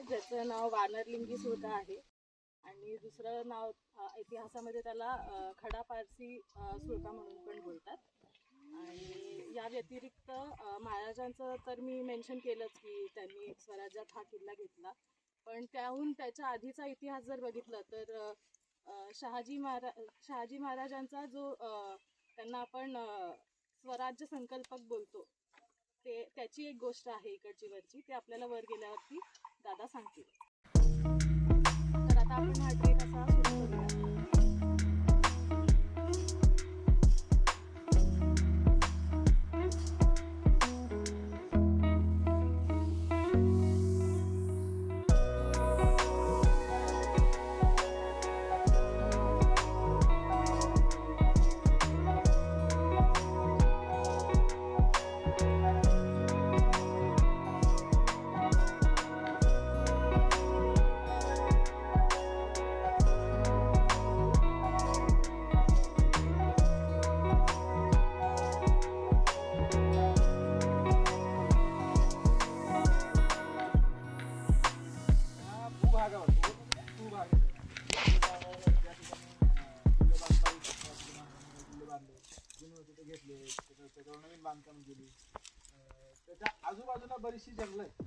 ज्याचं नाव वानरलिंगी सुळका आहे आणि दुसरं नाव इतिहासामध्ये त्याला खडा पारसी सुळका म्हणून पण बोलतात. आणि या व्यतिरिक्त महाराजांचं तर मी मेन्शन केलंच की त्यांनी स्वराज्यात हा किल्ला घेतला, पण त्याच्या आधीचा इतिहास जर बघितलं तर शहाजी महाराजांचा जो त्यांना आपण स्वराज्य संकल्पक बोलतो त्याची एक गोष्ट आहे इकडची वरची, ते आपल्याला वर गेल्यावरती दादा सांगतील. तर आता आपण हा ट्रेक असा सुरू करूया. नवीन बांधकाम केली, त्याच्या आजूबाजूला बरीचशी जंगल आहे.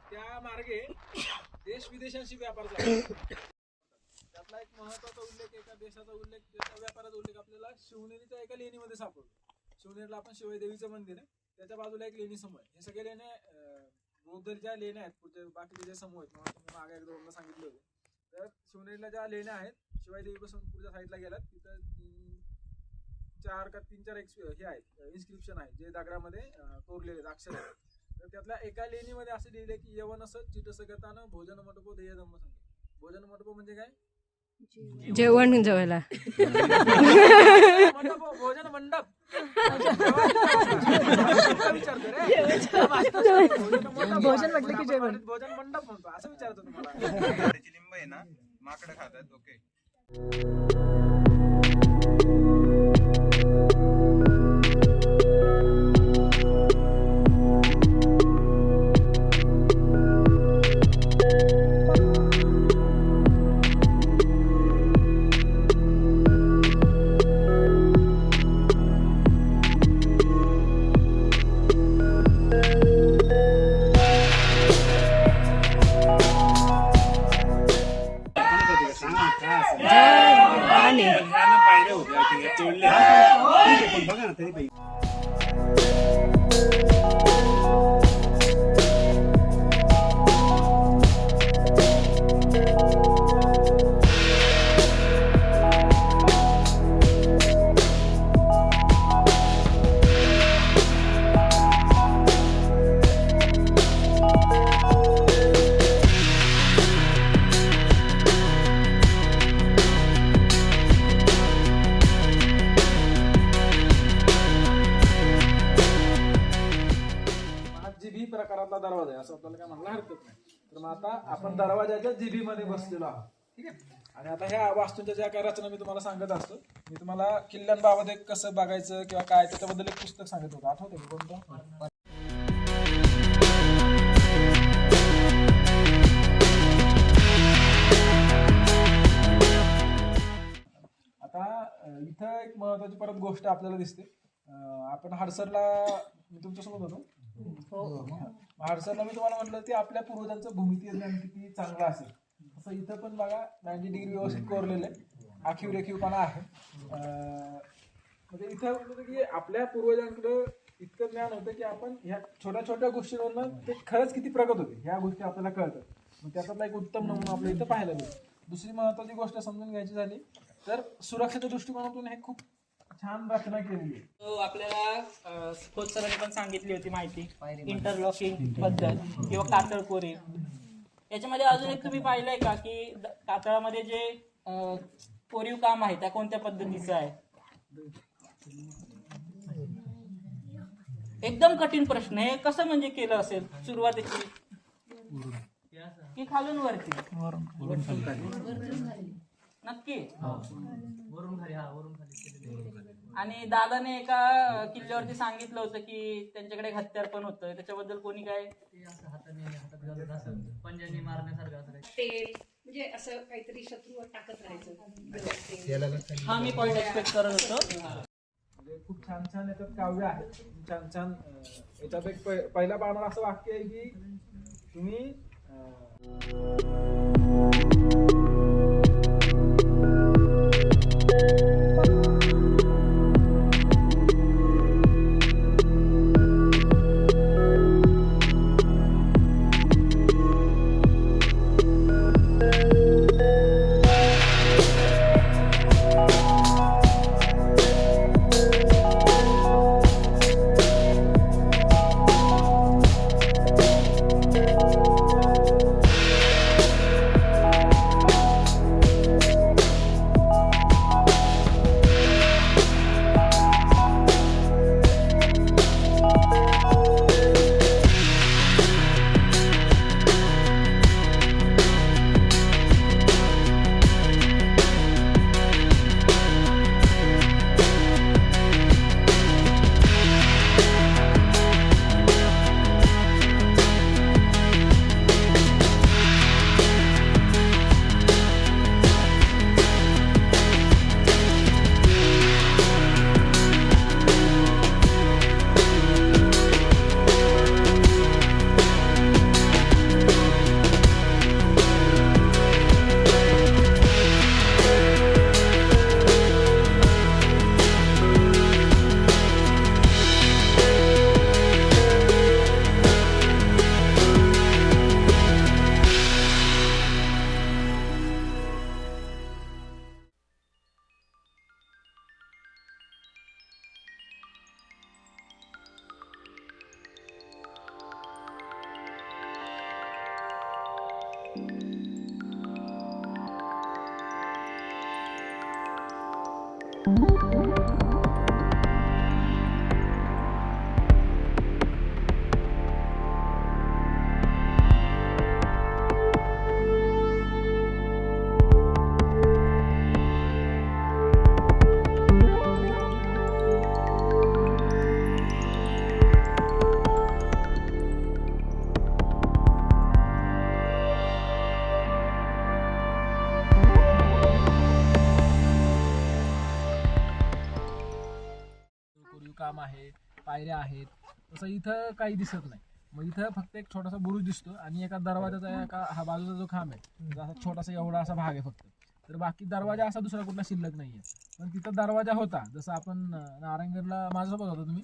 त्या मार्गे देश विदेशांशी व्यापार चालतो. त्यातला एक महत्वाचा उल्लेख, एका देशाचा उल्लेख, त्याचा व्यापाराचा उल्लेख आपल्याला शिवनेरीच्या एका लेणीमध्ये सापडतो. शिवनेरीला आपण शिवाई देवीचं मंदिर आहे, त्याच्या बाजूला एक लेणी समूह आहे. हे सगळे लेणे बौद्ध ज्या लेण्या आहेत, पुढचे बाकीचे जे समूह आहेत, तुम्ही मागे एकदा दोनदा सांगितले होते. तर शिवनेरीला ज्या लेण्या आहेत, शिवाई देवीपासून पुढच्या साईडला गेलात तिथं 3-4 हे आहेत, इन्स्क्रिप्शन आहे जे दगडामध्ये कोरलेले अक्षर आहेत. तर त्यातल्या एका लेणीमध्ये असं लिहिले की यवन असत चिटसगतानं भोजन मंडप ध्येय धम्म संघ. भोजन मंडप म्हणजे काय? जेवण जेवायला भोजन मंडप भोजन म्हटलं की जेवण, भोजन मंडप म्हणतो असं विचारतो तुम्हाला. लिंब आहे ना, माकडं खातात. ओके. प्रकारातला दरवाजा आहे असं आपल्याला काय म्हणायला हरकत नाही. तर मग आता आपण दरवाजाच्या जिबी मध्ये बसलेलो आहोत, ठीक आहे. आणि आता ह्या वास्तूंच्या ज्या काही रचना मी तुम्हाला सांगत असतो, मी तुम्हाला किल्ल्यांबाबत कसं बघायचं किंवा काय त्याच्याबद्दल एक पुस्तक सांगत होतं, आठवतं की कोणतं? आता इथं एक महत्वाची परत गोष्ट आपल्याला दिसते. आपण हडसरला, मी तुमच्यासोबत होतो, हडसरला मी तुम्हाला म्हटलं की आपल्या पूर्वजांचं भूमितीय ज्ञान किती चांगलं असेल, असं इथं पण बघा 90 डिग्री व्यवस्थित कोरलेलं आहे, आखीव रेखीवपणा आहे. म्हणजे इथं म्हणतो की आपल्या पूर्वजांकडं इतकं ज्ञान होतं की आपण ह्या छोट्या छोट्या गोष्टींवरनं ते खरंच किती प्रगत होते ह्या गोष्टी आपल्याला कळतात. मग त्याच्यातला एक उत्तम नमुना आपल्या इथं पाहायला मिळतो. दुसरी महत्वाची गोष्ट समजून घ्यायची झाली तर सुरक्षेच्या दृष्टिकोनातून हे खूप छान रचना केलेली आहे. तो आपल्याला खोत सरांनी पण सांगितली होती माहिती इंटरलॉकिंग बद्दल किंवा कातळकोरी. याच्यामध्ये अजून एक तुम्ही पाहिलंय का की कातळामध्ये जे कोरीव काम आहे त्या कोणत्या पद्धतीचं आहे? एकदम कठीण प्रश्न. हे कसं म्हणजे केलं असेल सुरुवातीची की खालून वरती? नक्की. आणि दादाने एका किल्ल्यावरती सांगितलं होतं की त्यांच्याकडे एक हत्यार पण होतं, त्याच्याबद्दल कोणी काय? पंजानी मारण्यासारखं तेल म्हणजे असं काहीतरी शत्रूवर टाकत राहायचं. हा मी पॉइंट एक्सपेक्ट करत होतो. म्हणजे खूप छान छान याच्यात काव्य आहे, छान छान. याच्यात एक पहिल्या पानावर असं वाक्य आहे की तुम्ही काम आहे, पायऱ्या आहेत, तसं इथं काही दिसत नाही. मग इथं फक्त एक छोटासा बुरुज दिसतो आणि एका दरवाजाचा एका हा बाजूचा जो खांब आहे असा छोटासा एवढा असा भाग आहे फक्त. तर बाकी दरवाजा असा दुसरा कुठला शिल्लक नाहीये. पण तिथं दरवाजा होता, जसं आपण नारायणगडला माझ्यासोबत होता तुम्ही.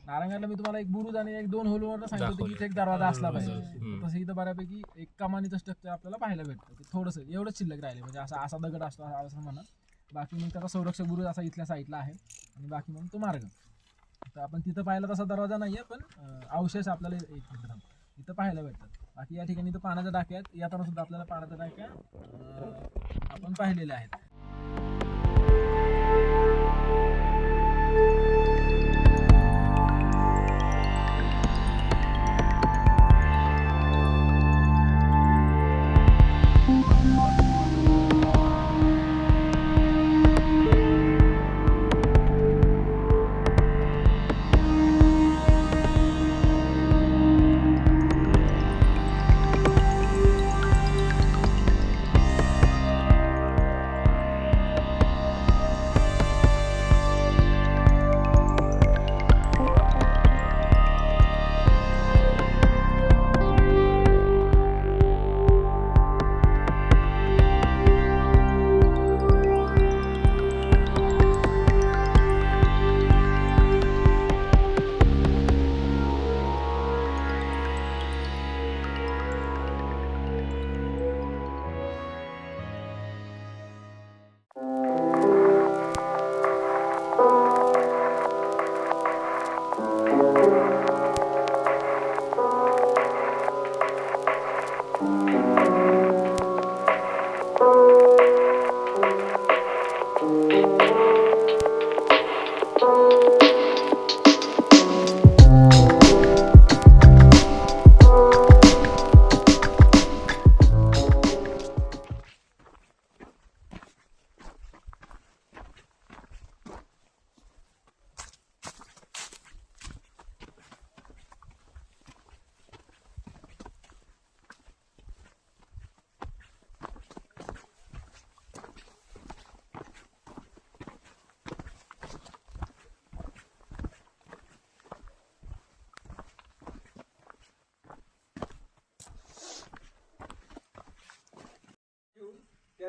नारायणगडला मी तुम्हाला एक बुरुज आणि एक 2 होलवर सांगितलं होतं की इथे एक दरवाजा असला पाहिजे. तसं इथं बऱ्यापैकी एक कमानीचं स्ट्रक्चर आपल्याला पाहायला भेटतं. थोडंसं एवढंच शिल्लक राहिले, म्हणजे असा असा दगड असतो असं म्हणा. बाकी मग त्याचा संरक्षक बुरुज असा इथल्या साईडला आहे आणि बाकी मग तो मार्ग. तर आपण तिथं पाहिला तसा दरवाजा नाहीये, पण अवशेष आपल्याला इथं पाहायला भेटतात. बाकी या ठिकाणी इथं पाण्याच्या टाक्यात येताना सुद्धा आपल्याला पाण्याच्या टाक्या आपण पाहिलेल्या आहेत.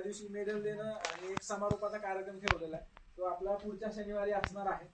त्या दिवशी मेडल देणं आणि एक समारोपाचा कार्यक्रम ठेवलेला आहे. तो आपला पुढच्या शनिवारी असणार आहे.